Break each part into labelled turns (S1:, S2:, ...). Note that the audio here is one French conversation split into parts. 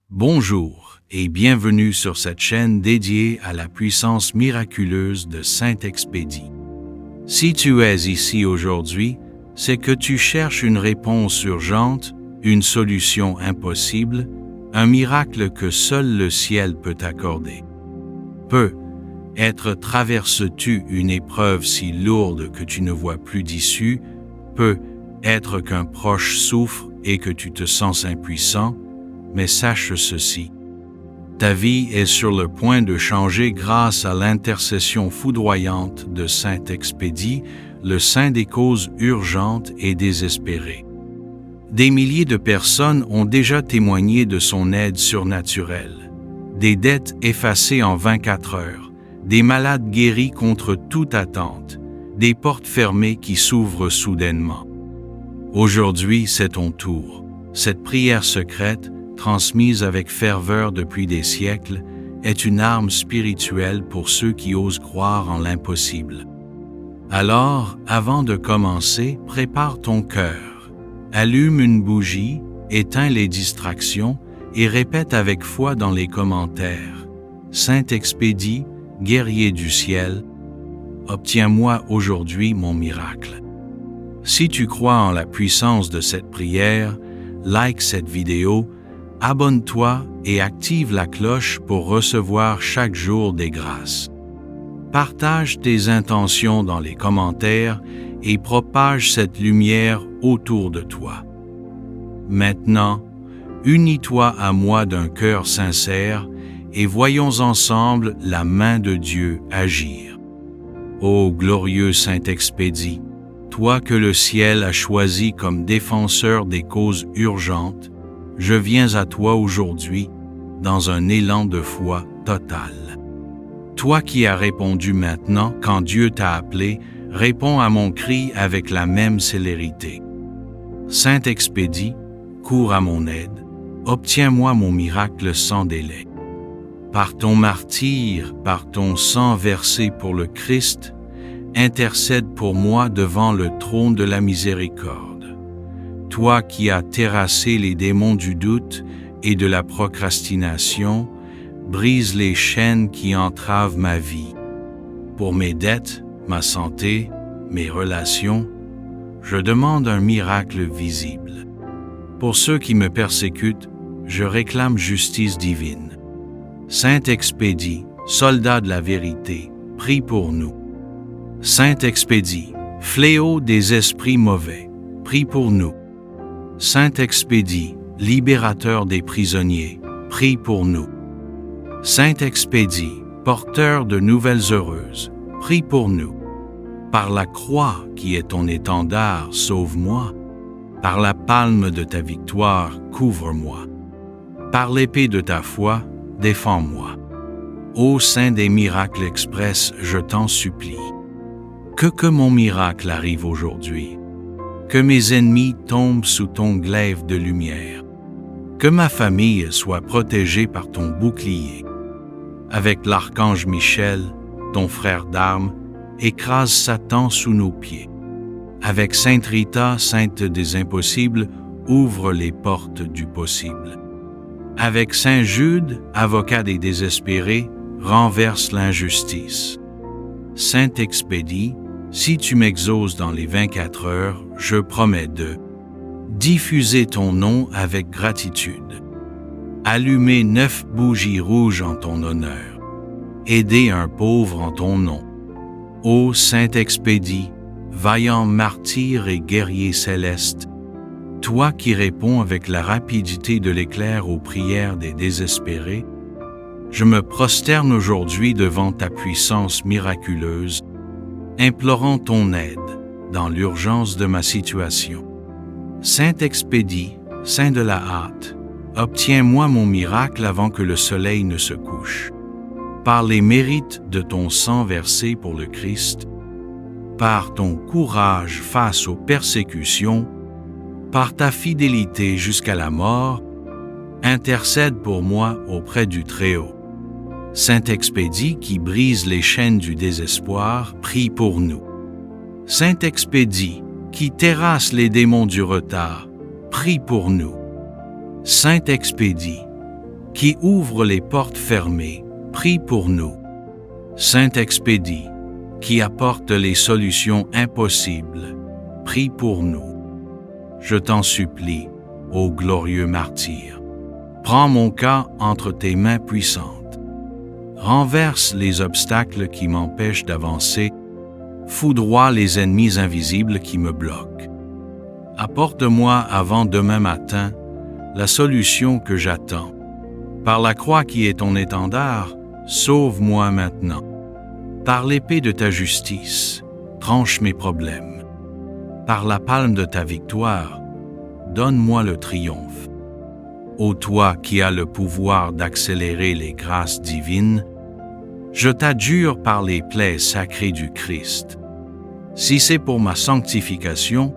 S1: Bonjour et bienvenue sur cette chaîne dédiée à la puissance miraculeuse de Saint-Expédie. Si tu es ici aujourd'hui, c'est que tu cherches une réponse urgente, une solution impossible, un miracle que seul le ciel peut accorder. Peut-être traverses-tu une épreuve si lourde que tu ne vois plus d'issue, peut-être qu'un proche souffre et que tu te sens impuissant, mais sache ceci. Ta vie est sur le point de changer grâce à l'intercession foudroyante de Saint-Expédie, le saint des causes urgentes et désespérées. Des milliers de personnes ont déjà témoigné de son aide surnaturelle. Des dettes effacées en 24 heures, des malades guéris contre toute attente, des portes fermées qui s'ouvrent soudainement. Aujourd'hui, c'est ton tour. Cette prière secrète, transmise avec ferveur depuis des siècles, est une arme spirituelle pour ceux qui osent croire en l'impossible. Alors, avant de commencer, prépare ton cœur. Allume une bougie, éteins les distractions et répète avec foi dans les commentaires. Saint-Expédie, guerrier du ciel, obtiens-moi aujourd'hui mon miracle. Si tu crois en la puissance de cette prière, like cette vidéo, abonne-toi et active la cloche pour recevoir chaque jour des grâces. Partage tes intentions dans les commentaires et propage cette lumière autour de toi. Maintenant, unis-toi à moi d'un cœur sincère et voyons ensemble la main de Dieu agir. Ô glorieux Saint-Expédie, toi que le ciel a choisi comme défenseur des causes urgentes, je viens à toi aujourd'hui dans un élan de foi total. Toi qui as répondu maintenant quand Dieu t'a appelé, réponds à mon cri avec la même célérité. Saint-Expédie, cours à mon aide, obtiens-moi mon miracle sans délai. Par ton martyre, par ton sang versé pour le Christ, intercède pour moi devant le trône de la miséricorde. Toi qui as terrassé les démons du doute et de la procrastination, brise les chaînes qui entravent ma vie. Pour mes dettes, ma santé, mes relations, je demande un miracle visible. Pour ceux qui me persécutent, je réclame justice divine. Saint-Expédie, soldat de la vérité, prie pour nous. Saint-Expédie, fléau des esprits mauvais, prie pour nous. Saint-Expédie, libérateur des prisonniers, prie pour nous. Saint-Expédie, porteur de nouvelles heureuses, prie pour nous. Par la croix qui est ton étendard, sauve-moi. Par la palme de ta victoire, couvre-moi. Par l'épée de ta foi, défends-moi. Ô Saint des miracles express, je t'en supplie. Que mon miracle arrive aujourd'hui. Que mes ennemis tombent sous ton glaive de lumière. Que ma famille soit protégée par ton bouclier. Avec l'archange Michel, ton frère d'armes, écrase Satan sous nos pieds. Avec Sainte Rita, sainte des impossibles, ouvre les portes du possible. Avec Saint Jude, avocat des désespérés, renverse l'injustice. Saint-Expédie, si tu m'exauces dans les 24 heures, je promets de diffuser ton nom avec gratitude, allumer 9 bougies rouges en ton honneur, aider un pauvre en ton nom. Ô Saint-Expédie, vaillant martyr et guerrier céleste, toi qui réponds avec la rapidité de l'éclair aux prières des désespérés, je me prosterne aujourd'hui devant ta puissance miraculeuse, implorant ton aide dans l'urgence de ma situation. Saint-Expédie, saint de la hâte, obtiens-moi mon miracle avant que le soleil ne se couche. Par les mérites de ton sang versé pour le Christ, par ton courage face aux persécutions, par ta fidélité jusqu'à la mort, intercède pour moi auprès du Très-Haut. Saint-Expédie qui brise les chaînes du désespoir, prie pour nous. Saint-Expédie qui terrasse les démons du retard, prie pour nous. Saint-Expédie, qui ouvre les portes fermées, prie pour nous. Saint-Expédie, qui apporte les solutions impossibles, prie pour nous. Je t'en supplie, ô glorieux martyr, prends mon cas entre tes mains puissantes. Renverse les obstacles qui m'empêchent d'avancer, foudroie les ennemis invisibles qui me bloquent. Apporte-moi avant demain matin la solution que j'attends. Par la croix qui est ton étendard, sauve-moi maintenant. Par l'épée de ta justice, tranche mes problèmes. Par la palme de ta victoire, donne-moi le triomphe. Ô toi qui as le pouvoir d'accélérer les grâces divines, je t'adjure par les plaies sacrées du Christ. Si c'est pour ma sanctification,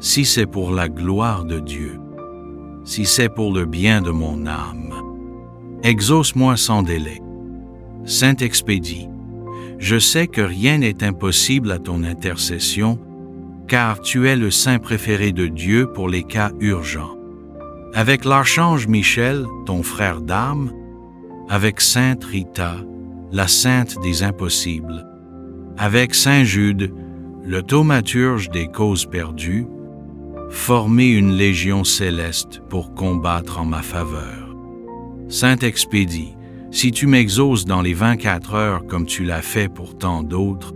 S1: si c'est pour la gloire de Dieu, si c'est pour le bien de mon âme, exauce-moi sans délai. Saint-Expédie, je sais que rien n'est impossible à ton intercession, car tu es le saint préféré de Dieu pour les cas urgents. Avec l'archange Michel, ton frère d'armes, avec sainte Rita, la sainte des impossibles, avec saint Jude, le thaumaturge des causes perdues, formez une légion céleste pour combattre en ma faveur. Saint-Expédie, si tu m'exauces dans les 24 heures comme tu l'as fait pour tant d'autres,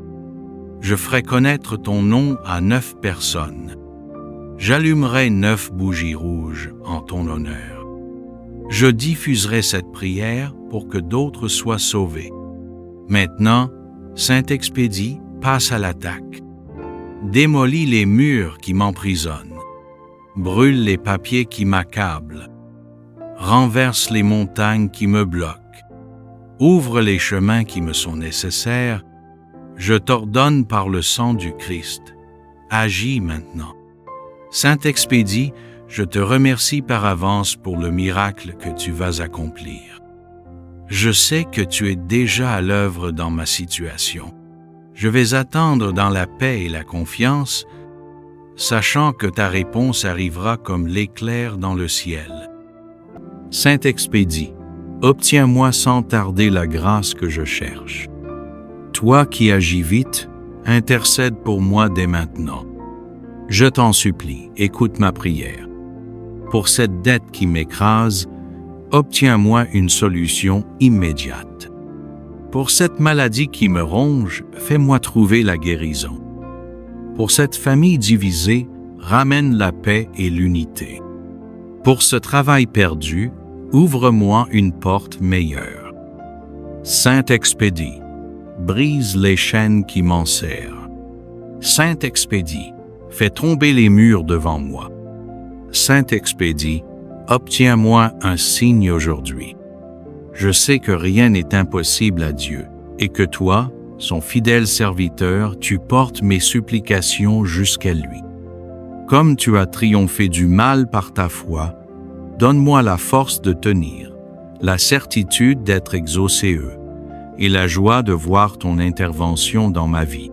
S1: je ferai connaître ton nom à 9 personnes. J'allumerai 9 bougies rouges en ton honneur. Je diffuserai cette prière pour que d'autres soient sauvés. Maintenant, Saint-Expédie, passe à l'attaque. Démolis les murs qui m'emprisonnent. Brûle les papiers qui m'accablent. Renverse les montagnes qui me bloquent. Ouvre les chemins qui me sont nécessaires. Je t'ordonne par le sang du Christ. Agis maintenant. Saint-Expédie, je te remercie par avance pour le miracle que tu vas accomplir. Je sais que tu es déjà à l'œuvre dans ma situation. Je vais attendre dans la paix et la confiance, sachant que ta réponse arrivera comme l'éclair dans le ciel. Saint-Expédie, obtiens-moi sans tarder la grâce que je cherche. Toi qui agis vite, intercède pour moi dès maintenant. Je t'en supplie, écoute ma prière. Pour cette dette qui m'écrase, obtiens-moi une solution immédiate. Pour cette maladie qui me ronge, fais-moi trouver la guérison. Pour cette famille divisée, ramène la paix et l'unité. Pour ce travail perdu, ouvre-moi une porte meilleure. Saint-Expédie, brise les chaînes qui m'enserrent. Saint-Expédie, fais tomber les murs devant moi. Saint-Expédie, obtiens-moi un signe aujourd'hui. Je sais que rien n'est impossible à Dieu et que toi, son fidèle serviteur, tu portes mes supplications jusqu'à lui. Comme tu as triomphé du mal par ta foi, donne-moi la force de tenir, la certitude d'être exaucé et la joie de voir ton intervention dans ma vie.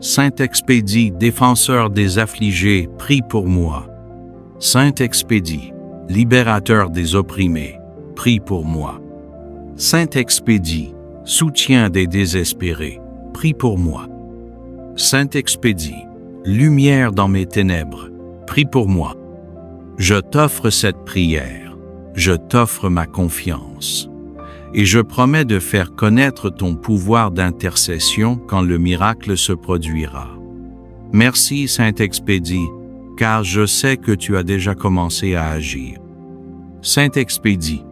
S1: Saint-Expédie, défenseur des affligés, prie pour moi. Saint-Expédie, libérateur des opprimés, prie pour moi. Saint-Expédie, soutien des désespérés, prie pour moi. Saint-Expédie, lumière dans mes ténèbres, prie pour moi. Je t'offre cette prière, je t'offre ma confiance, et je promets de faire connaître ton pouvoir d'intercession quand le miracle se produira. Merci Saint-Expédie, car je sais que tu as déjà commencé à agir. Saint-Expédie,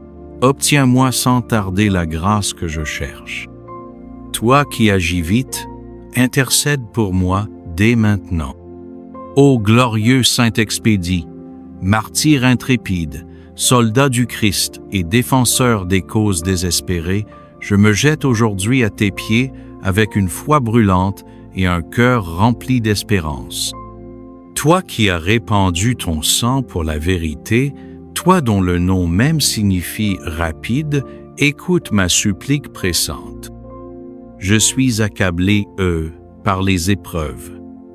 S1: obtiens-moi sans tarder la grâce que je cherche. Toi qui agis vite, intercède pour moi dès maintenant. Ô glorieux Saint-Expédie, martyr intrépide, soldat du Christ et défenseur des causes désespérées, je me jette aujourd'hui à tes pieds avec une foi brûlante et un cœur rempli d'espérance. Toi qui as répandu ton sang pour la vérité, toi dont le nom même signifie rapide, écoute ma supplique pressante. Je suis accablé, par les épreuves,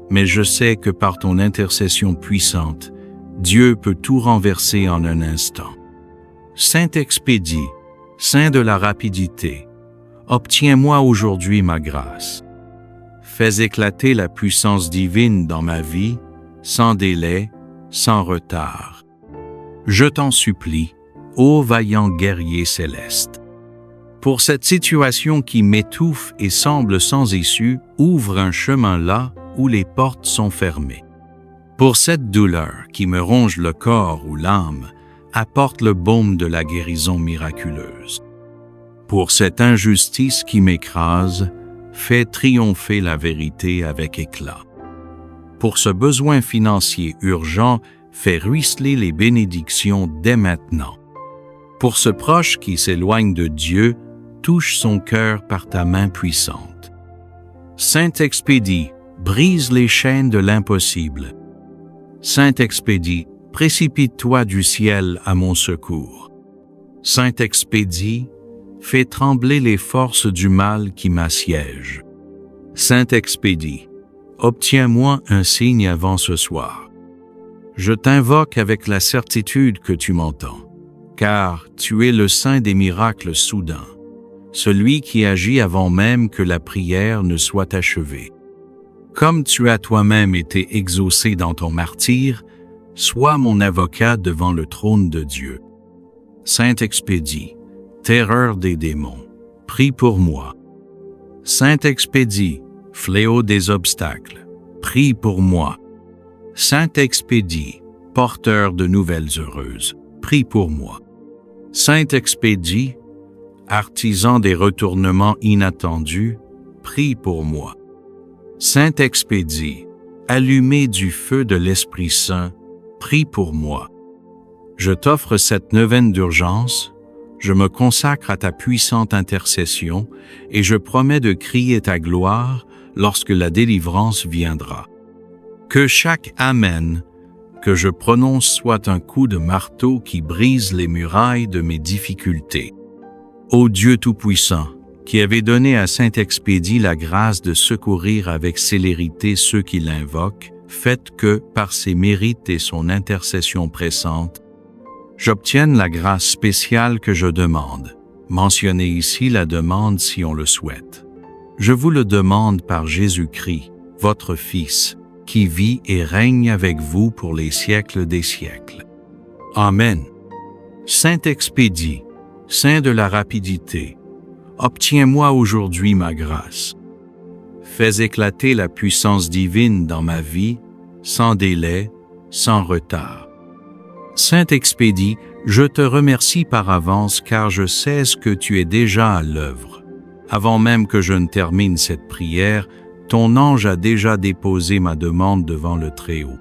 S1: mais je sais que par ton intercession puissante, Dieu peut tout renverser en un instant. Saint Expédie, Saint de la rapidité, obtiens-moi aujourd'hui ma grâce. Fais éclater la puissance divine dans ma vie, sans délai, sans retard. Je t'en supplie, ô vaillant guerrier céleste. Pour cette situation qui m'étouffe et semble sans issue, ouvre un chemin là où les portes sont fermées. Pour cette douleur qui me ronge le corps ou l'âme, apporte le baume de la guérison miraculeuse. Pour cette injustice qui m'écrase, fais triompher la vérité avec éclat. Pour ce besoin financier urgent, fais ruisseler les bénédictions dès maintenant. Pour ce proche qui s'éloigne de Dieu, touche son cœur par ta main puissante. Saint Expédie, brise les chaînes de l'impossible. Saint Expédie, précipite-toi du ciel à mon secours. Saint Expédie, fais trembler les forces du mal qui m'assiègent. Saint Expédie, obtiens-moi un signe avant ce soir. Je t'invoque avec la certitude que tu m'entends, car tu es le saint des miracles soudains, celui qui agit avant même que la prière ne soit achevée. Comme tu as toi-même été exaucé dans ton martyre, sois mon avocat devant le trône de Dieu. Saint Expédie, terreur des démons, prie pour moi. Saint Expédie, fléau des obstacles, prie pour moi. Saint Expédie, porteur de nouvelles heureuses, prie pour moi. Saint Expédie, artisan des retournements inattendus, prie pour moi. Saint Expédie, allumé du feu de l'Esprit Saint, prie pour moi. Je t'offre cette neuvaine d'urgence, je me consacre à ta puissante intercession et je promets de crier ta gloire lorsque la délivrance viendra. Que chaque Amen que je prononce soit un coup de marteau qui brise les murailles de mes difficultés. Ô Dieu Tout-Puissant, qui avait donné à Saint Expédie la grâce de secourir avec célérité ceux qui l'invoquent, faites que, par ses mérites et son intercession pressante, j'obtienne la grâce spéciale que je demande. Mentionnez ici la demande si on le souhaite. Je vous le demande par Jésus-Christ, votre Fils, qui vit et règne avec vous pour les siècles des siècles. Amen. Saint Expédie, Saint de la rapidité, obtiens-moi aujourd'hui ma grâce. Fais éclater la puissance divine dans ma vie, sans délai, sans retard. Saint Expédie, je te remercie par avance car je sais ce que tu es déjà à l'œuvre. Avant même que je ne termine cette prière, ton ange a déjà déposé ma demande devant le Très-Haut.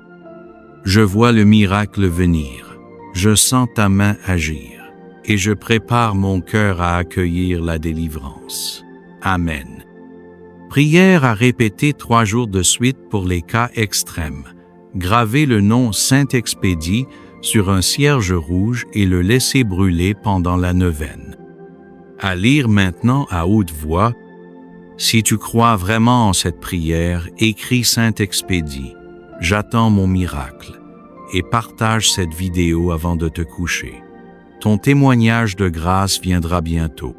S1: Je vois le miracle venir, je sens ta main agir, et je prépare mon cœur à accueillir la délivrance. Amen. Prière à répéter 3 jours de suite pour les cas extrêmes. Gravez le nom Saint Expédie sur un cierge rouge et le laisser brûler pendant la neuvaine. À lire maintenant à haute voix. Si tu crois vraiment en cette prière, écris Saint Expédie. J'attends mon miracle. Et partage cette vidéo avant de te coucher. Ton témoignage de grâce viendra bientôt.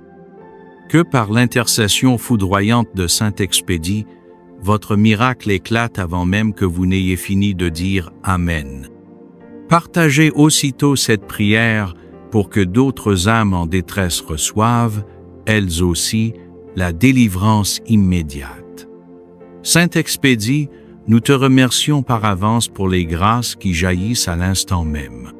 S1: Que par l'intercession foudroyante de Saint Expédie, votre miracle éclate avant même que vous n'ayez fini de dire Amen. Partagez aussitôt cette prière pour que d'autres âmes en détresse reçoivent, elles aussi, la délivrance immédiate. Saint Expédie, nous te remercions par avance pour les grâces qui jaillissent à l'instant même.